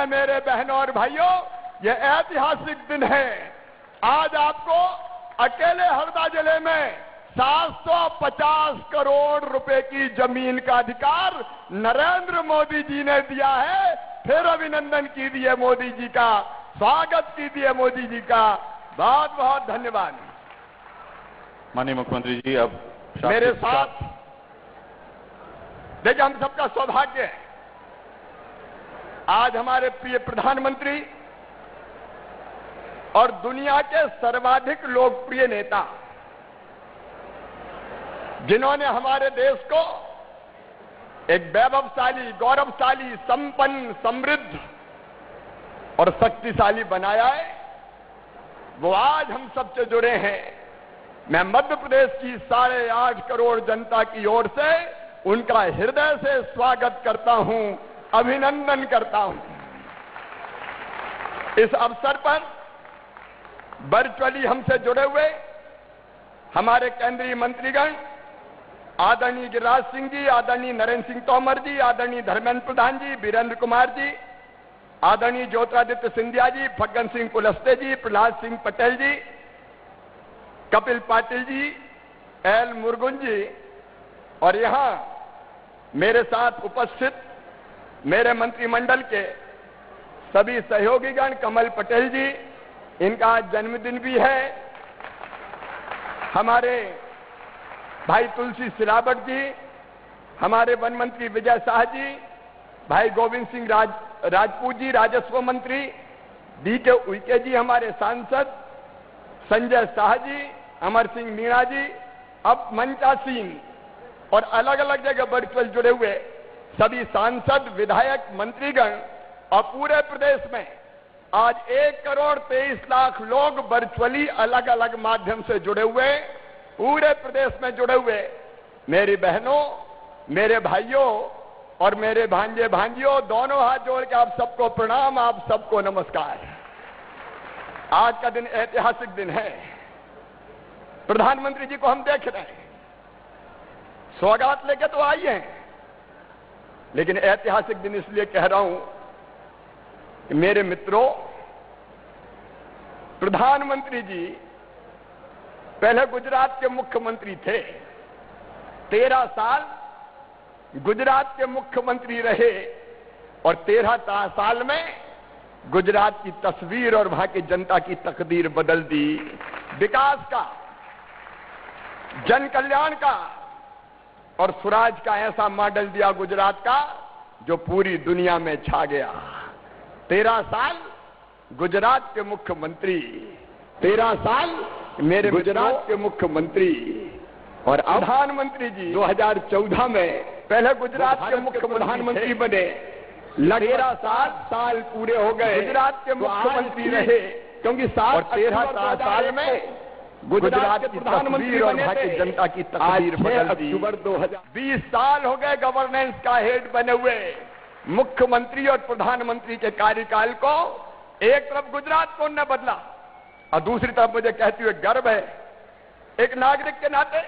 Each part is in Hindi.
मेरे बहनों और भाइयों, ये ऐतिहासिक दिन है। आज आपको अकेले हरदा जिले में 750 करोड़ रुपए की जमीन का अधिकार नरेंद्र मोदी जी ने दिया है। फिर अभिनंदन कीजिए मोदी जी का, स्वागत कीजिए मोदी जी का। बहुत बहुत धन्यवाद। माननीय मुख्यमंत्री जी, अब मेरे साथ देखिए, हम सबका सौभाग्य है, आज हमारे प्रिय प्रधानमंत्री और दुनिया के सर्वाधिक लोकप्रिय नेता, जिन्होंने हमारे देश को एक वैभवशाली, गौरवशाली, संपन्न, समृद्ध और शक्तिशाली बनाया है, वो आज हम सबसे जुड़े हैं। मैं मध्य प्रदेश की 8.5 करोड़ जनता की ओर से उनका हृदय से स्वागत करता हूं, अभिनंदन करता हूं। इस अवसर पर वर्चुअली हमसे जुड़े हुए हमारे केंद्रीय मंत्रीगण, आदरणीय गिरिराज सिंह जी, आदरणीय नरेंद्र सिंह तोमर जी, आदरणीय धर्मेंद्र प्रधान जी, वीरेंद्र कुमार जी, आदरणीय ज्योतिरादित्य सिंधिया जी, फग्गन सिंह कुलस्ते जी, प्रहलाद सिंह पटेल जी, कपिल पाटिल जी, एल मुरुगन जी, और यहां मेरे साथ उपस्थित मेरे मंत्रिमंडल के सभी सहयोगीगण, कमल पटेल जी, इनका आज जन्मदिन भी है, हमारे भाई तुलसी सिलावट जी, हमारे वन मंत्री विजय शाह जी, भाई गोविंद सिंह राजपूत जी, राजस्व मंत्री, डीके उइके जी, हमारे सांसद संजय शाह जी, अमर सिंह मीणा जी, अब मंचासीन और अलग अलग जगह वर्चुअल जुड़े हुए सभी सांसद, विधायक, मंत्रीगण और पूरे प्रदेश में आज 1,23,00,000 लोग वर्चुअली अलग अलग माध्यम से जुड़े हुए, पूरे प्रदेश में जुड़े हुए मेरी बहनों, मेरे भाइयों और मेरे भांजे भांजियों, दोनों हाथ जोड़ के आप सबको प्रणाम, आप सबको नमस्कार। आज का दिन ऐतिहासिक दिन है। प्रधानमंत्री जी को हम देख रहे हैं, सौगात लेके तो आई हैं, लेकिन ऐतिहासिक दिन इसलिए कह रहा हूं कि मेरे मित्रों, प्रधानमंत्री जी पहले गुजरात के मुख्यमंत्री थे, 13 साल गुजरात के मुख्यमंत्री रहे और 13 साल में गुजरात की तस्वीर और वहां की जनता की तकदीर बदल दी। विकास का, जन कल्याण का और स्वराज का ऐसा मॉडल दिया गुजरात का जो पूरी दुनिया में छा गया। 13 साल गुजरात के मुख्यमंत्री, 13 साल मेरे गुजरात के मुख्यमंत्री, और प्रधानमंत्री जी 2014 में पहले गुजरात के मुख्यमंत्री बने, 13 साल पूरे हो गए गुजरात के मुख्यमंत्री रहे, क्योंकि 13 साल में गुजरात के प्रधानमंत्री और वहां की जनता की तकदीर बदल दी। अक्टूबर 2020 साल हो गए गवर्नेंस का हेड बने हुए। मुख्यमंत्री और प्रधानमंत्री के कार्यकाल को एक तरफ गुजरात को न बदला और दूसरी तरफ मुझे कहते हुए गर्व है, एक नागरिक के नाते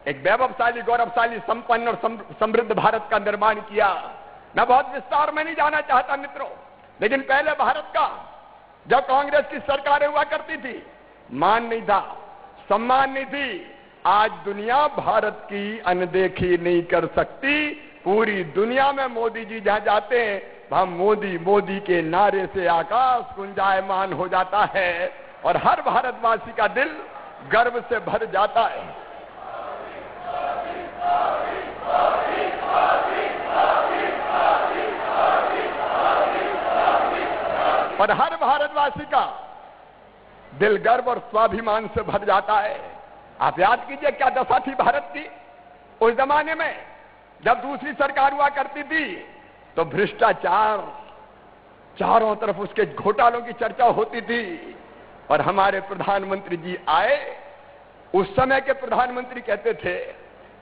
एक वैभवशाली, गौरवशाली, संपन्न और समृद्ध भारत का निर्माण किया। मैं बहुत विस्तार में नहीं जाना चाहता मित्रों, लेकिन पहले भारत का जब कांग्रेस की सरकारें हुआ करती थी, मान नहीं था, सम्मान नहीं थी। आज दुनिया भारत की अनदेखी नहीं कर सकती। पूरी दुनिया में मोदी जी जहां जाते हैं वहां मोदी मोदी के नारे से आकाश गुंजायमान हो जाता है और हर भारतवासी का दिल गर्व से भर जाता है। और हर भारतवासी का दिल गर्व और स्वाभिमान से भर जाता है। आप याद कीजिए क्या दशा थी भारत की उस जमाने में जब दूसरी सरकार हुआ करती थी, तो भ्रष्टाचार, चारों तरफ उसके घोटालों की चर्चा होती थी। और हमारे प्रधानमंत्री जी आए, उस समय के प्रधानमंत्री कहते थे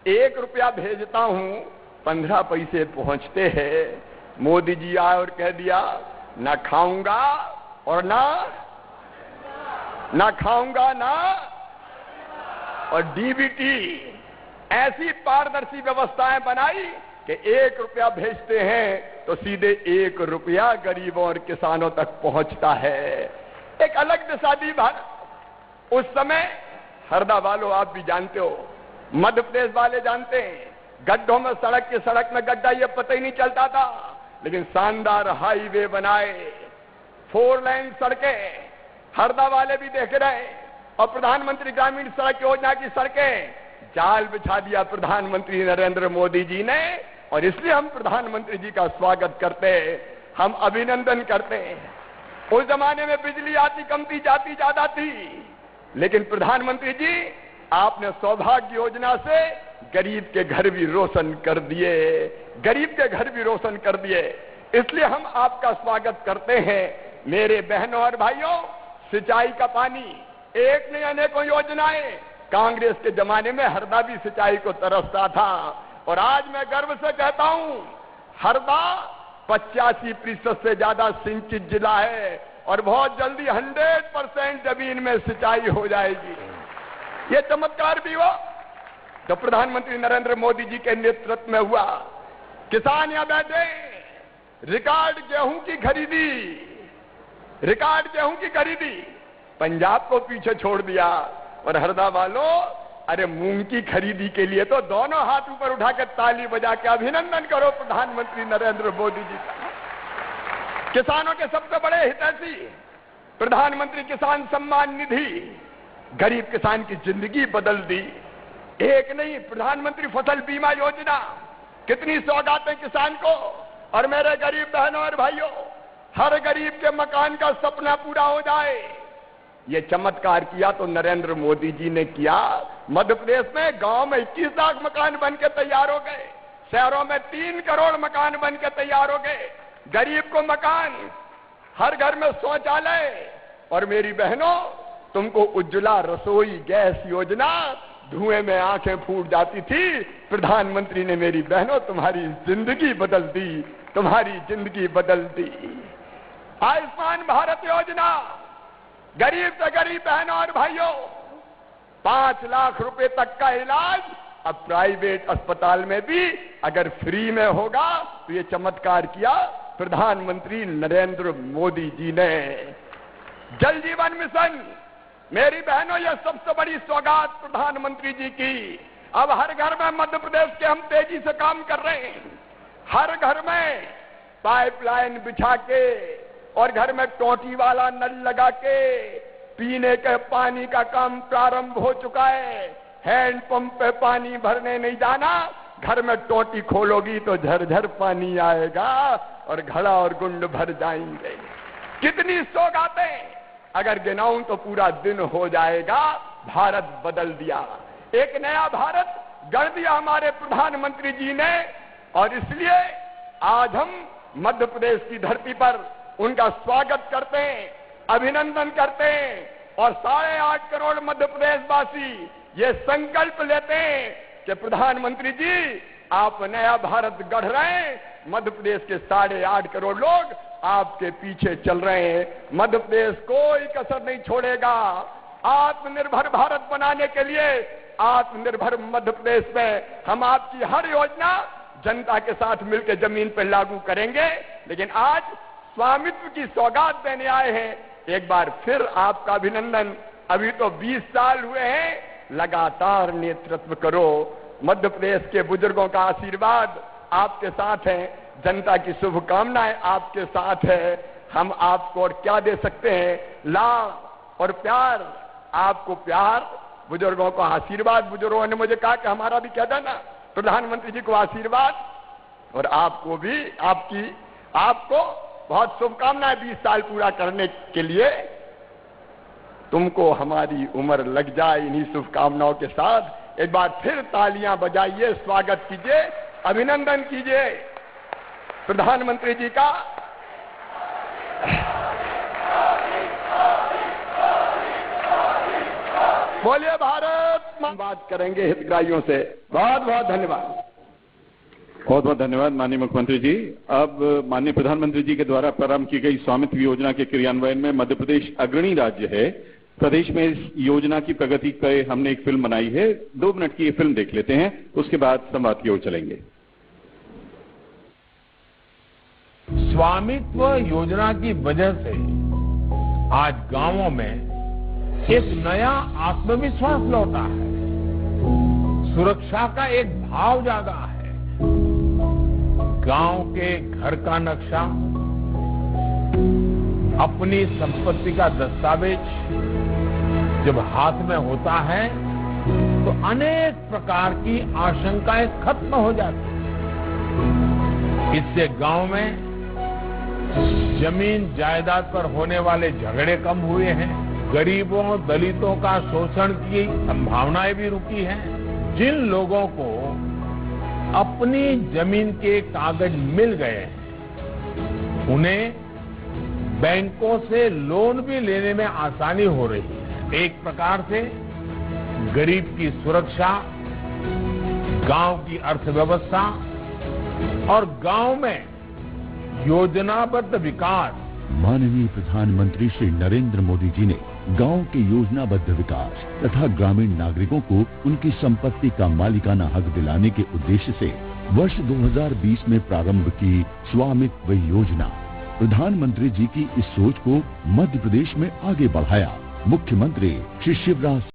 1 रुपया भेजता हूं 15 पैसे पहुंचते हैं। मोदी जी आए और कह दिया ना खाऊंगा और ना खाऊंगा ना, और डीबीटी, ऐसी पारदर्शी व्यवस्थाएं बनाई कि 1 रुपया भेजते हैं तो सीधे 1 रुपया गरीबों और किसानों तक पहुंचता है। एक अलग दिशा दी भारत। उस समय हरदा वालों आप भी जानते हो, मध्य प्रदेश वाले जानते हैं, गड्ढों में सड़क में गड्ढा ये पता ही नहीं चलता था, लेकिन शानदार हाईवे बनाए, 4 लेन सड़कें, हरदा वाले भी देख रहे, और प्रधानमंत्री ग्रामीण सड़क योजना की सड़कें जाल बिछा दिया प्रधानमंत्री नरेंद्र मोदी जी ने। और इसलिए हम प्रधानमंत्री जी का स्वागत करते हैं, हम अभिनंदन करते हैं। उस जमाने में बिजली आती कम थी, जाती ज्यादा थी, लेकिन प्रधानमंत्री जी आपने सौभाग्य योजना से गरीब के घर भी रोशन कर दिए, गरीब के घर भी रोशन कर दिए। इसलिए हम आपका स्वागत करते हैं। मेरे बहनों और भाइयों, सिंचाई का पानी, एक नहीं अनेकों योजनाएं। कांग्रेस के जमाने में हरदा भी सिंचाई को तरसता था, और आज मैं गर्व से कहता हूं, हरदा 85% से ज्यादा सिंचित जिला है, और बहुत जल्दी 100% जमीन में सिंचाई हो जाएगी। ये चमत्कार भी हुआ जो प्रधानमंत्री नरेंद्र मोदी जी के नेतृत्व में हुआ। किसान यहां बैठे, रिकॉर्ड गेहूं की खरीदी, रिकॉर्ड गेहूं की खरीदी, पंजाब को पीछे छोड़ दिया। और हरदा वालों, अरे मूंग की खरीदी के लिए तो दोनों हाथ ऊपर उठाकर ताली बजा के अभिनंदन करो प्रधानमंत्री नरेंद्र मोदी जी का। किसानों के सबसे बड़े हितैषी प्रधानमंत्री किसान सम्मान निधि, गरीब किसान की जिंदगी बदल दी। एक नहीं, प्रधानमंत्री फसल बीमा योजना, कितनी सौगातें किसान को। और मेरे गरीब बहनों और भाइयों, हर गरीब के मकान का सपना पूरा हो जाए। ये चमत्कार किया तो नरेंद्र मोदी जी ने किया। मध्य प्रदेश में गांव में 21 लाख मकान बन के तैयार हो गए, शहरों में 3 करोड़ मकान बन के तैयार हो गए। गरीब को मकान, हर घर में शौचालय। और मेरी बहनों, तुमको उज्ज्वला रसोई गैस योजना, धुएं में आंखें फूट जाती थी, प्रधानमंत्री ने मेरी बहनों तुम्हारी जिंदगी बदल दी, तुम्हारी जिंदगी बदल दी। आयुष्मान भारत योजना, गरीब से गरीब बहनों और भाइयों, 5 लाख रुपए तक का इलाज अब प्राइवेट अस्पताल में भी अगर फ्री में होगा, तो ये चमत्कार किया प्रधानमंत्री नरेंद्र मोदी जी ने। जल जीवन मिशन, मेरी बहनों, यह सबसे बड़ी सौगात प्रधानमंत्री जी की। अब हर घर में मध्य प्रदेश के हम तेजी से काम कर रहे हैं। हर घर में पाइपलाइन बिछा के और घर में टोटी वाला नल लगा के पीने के पानी का काम प्रारंभ हो चुका है। हैंडपंप पे पानी भरने नहीं जाना, घर में टोटी खोलोगी तो झरझर पानी आएगा और घड़ा और गुंड भर जाएंगे। कितनी सौगातें, अगर गिनाऊं तो पूरा दिन हो जाएगा। भारत बदल दिया, एक नया भारत गढ़ दिया हमारे प्रधानमंत्री जी ने। और इसलिए आज हम मध्य प्रदेश की धरती पर उनका स्वागत करते हैं, अभिनंदन करते हैं। और 8.5 करोड़ मध्य प्रदेश वासी ये संकल्प लेते हैं कि प्रधानमंत्री जी, आप नया भारत गढ़ रहे हैं। मध्य प्रदेश के 8.5 करोड़ लोग आपके पीछे चल रहे हैं। मध्य प्रदेश कोई कसर नहीं छोड़ेगा। आत्मनिर्भर भारत बनाने के लिए आत्मनिर्भर मध्य प्रदेश में हम आपकी हर योजना जनता के साथ मिलकर जमीन पर लागू करेंगे। लेकिन आज स्वामित्व की सौगात देने आए हैं। एक बार फिर आपका अभिनंदन। अभी तो 20 साल हुए हैं, लगातार नेतृत्व करो। मध्य प्रदेश के बुजुर्गों का आशीर्वाद आपके साथ है, जनता की शुभकामनाएं आपके साथ है। हम आपको और क्या दे सकते हैं? लाभ और प्यार, आपको प्यार, बुजुर्गों को आशीर्वाद। बुजुर्गों ने मुझे कहा कि हमारा भी क्या देना, प्रधानमंत्री जी को आशीर्वाद, और आपको भी, आपको बहुत शुभकामनाएं 20 साल पूरा करने के लिए। तुमको हमारी उम्र लग जाए इन्हीं शुभकामनाओं के साथ। एक बार फिर तालियां बजाइए, स्वागत कीजिए, अभिनंदन कीजिए प्रधानमंत्री जी का। बोलिए भारत। बात करेंगे हितग्राहियों से। बहुत बहुत धन्यवाद। बहुत बहुत धन्यवाद माननीय मुख्यमंत्री जी। अब माननीय प्रधानमंत्री जी के द्वारा प्रारंभ की गई स्वामित्व योजना के क्रियान्वयन में मध्य प्रदेश अग्रणी राज्य है। प्रदेश में इस योजना की प्रगति पर हमने एक फिल्म बनाई है। 2 मिनट की ये फिल्म देख लेते हैं, उसके बाद संवाद की ओर चलेंगे। स्वामित्व योजना की वजह से आज गांवों में एक नया आत्मविश्वास लौटा है, सुरक्षा का एक भाव जागा है। गांव के घर का नक्शा, अपनी संपत्ति का दस्तावेज जब हाथ में होता है तो अनेक प्रकार की आशंकाएं खत्म हो जाती हैं। इससे गांव में जमीन जायदाद पर होने वाले झगड़े कम हुए हैं, गरीबों दलितों का शोषण की संभावनाएं भी रुकी हैं। जिन लोगों को अपनी जमीन के कागज मिल गए हैं, उन्हें बैंकों से लोन भी लेने में आसानी हो रही है। एक प्रकार से गरीब की सुरक्षा, गांव की अर्थव्यवस्था और गांव में योजनाबद्ध विकास। माननीय प्रधानमंत्री श्री नरेंद्र मोदी जी ने गांव के योजनाबद्ध विकास तथा ग्रामीण नागरिकों को उनकी संपत्ति का मालिकाना हक दिलाने के उद्देश्य से वर्ष 2020 में प्रारंभ की स्वामित्व योजना। प्रधानमंत्री जी की इस सोच को मध्य प्रदेश में आगे बढ़ाया। मुख्यमंत्री श्री शिवराज